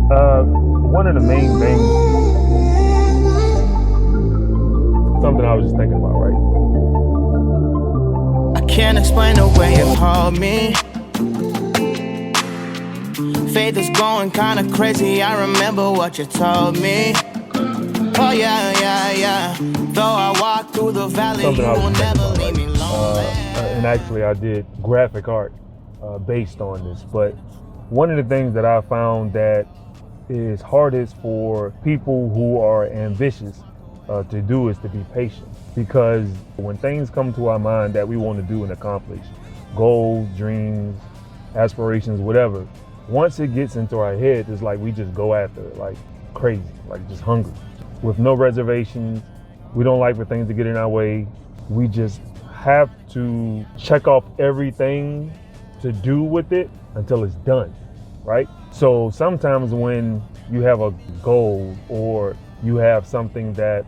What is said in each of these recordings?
One of the main things, something I was just thinking about, right? I can't explain the way you hold me. Faith is going kinda crazy. I remember what you told me. Oh yeah. Though I walk through the valley, Something you I was will just thinking never about, leave me right? lonely. And actually, I did graphic art based on this. But one of the things that I found that is hardest for people who are ambitious to do is to be patient. Because when things come to our mind that we want to do and accomplish, goals, dreams, aspirations, whatever, once it gets into our head, it's like we just go after it like crazy, like just hungry, with no reservations. We don't like for things to get in our way. We just have to check off everything to do with it until it's done, right? So sometimes when you have a goal or you have something that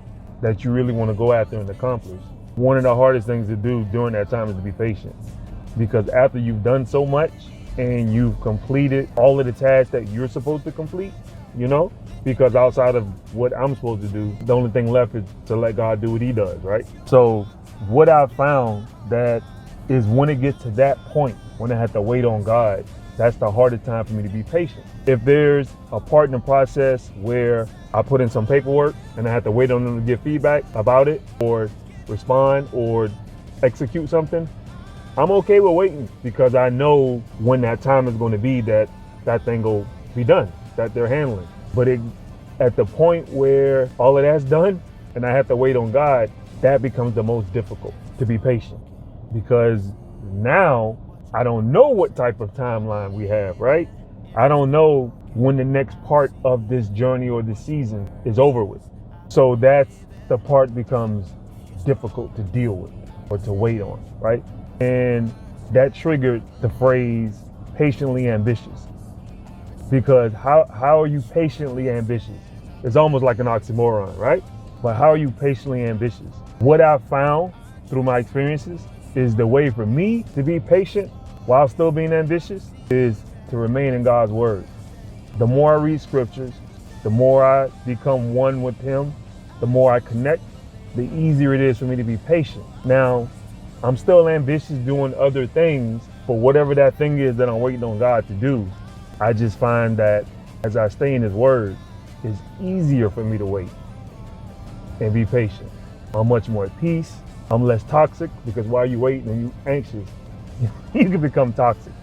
you really want to go after and accomplish, one of the hardest things to do during that time is to be patient. Because after you've done so much and you've completed all of the tasks that you're supposed to complete, because outside of what I'm supposed to do, the only thing left is to let God do what he does, right? So what I've found that is when it gets to that point, when I have to wait on God, that's the hardest time for me to be patient. If there's a part in the process where I put in some paperwork and I have to wait on them to give feedback about it or respond or execute something, I'm okay with waiting because I know when that time is going to be that thing will be done, that they're handling. But at the point where all of that's done and I have to wait on God, that becomes the most difficult, to be patient. Because now I don't know what type of timeline we have, right? I don't know when the next part of this journey or this season is over with. So that's the part becomes difficult to deal with or to wait on, right? And that triggered the phrase patiently ambitious. Because how are you patiently ambitious? It's almost like an oxymoron, right? But how are you patiently ambitious? What I've found through my experiences is the way for me to be patient while still being ambitious is to remain in God's word. The more I read scriptures, the more I become one with him, the more I connect, the easier it is for me to be patient. Now, I'm still ambitious doing other things for whatever that thing is that I'm waiting on God to do. I just find that as I stay in his word, it's easier for me to wait and be patient. I'm much more at peace. I'm less toxic because while you're waiting and you're anxious, you can become toxic.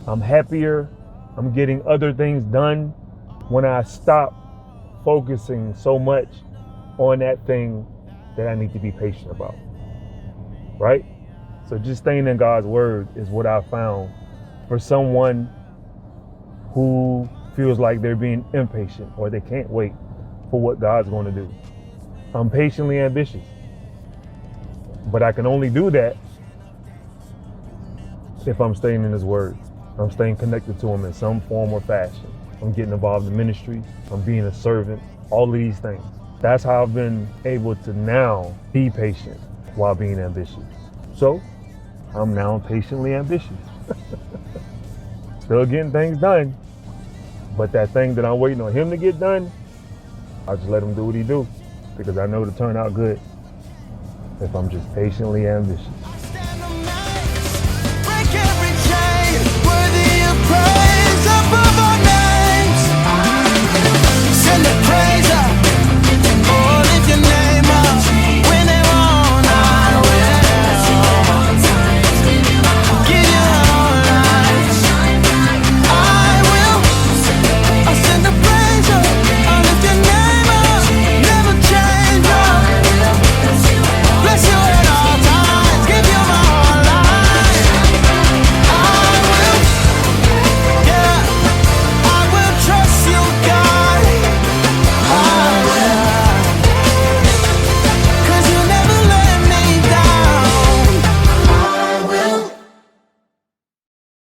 I'm happier. I'm getting other things done when I stop focusing so much on that thing that I need to be patient about, right? So just staying in God's word is what I found for someone who feels like they're being impatient or they can't wait for what God's going to do. I'm patiently ambitious, but I can only do that if I'm staying in his word. I'm staying connected to him in some form or fashion. I'm getting involved in ministry. I'm being a servant, all of these things. That's how I've been able to now be patient while being ambitious. So I'm now patiently ambitious. Still getting things done, but that thing that I'm waiting on him to get done, I'll just let him do what he do because I know it'll turn out good if I'm just patiently ambitious.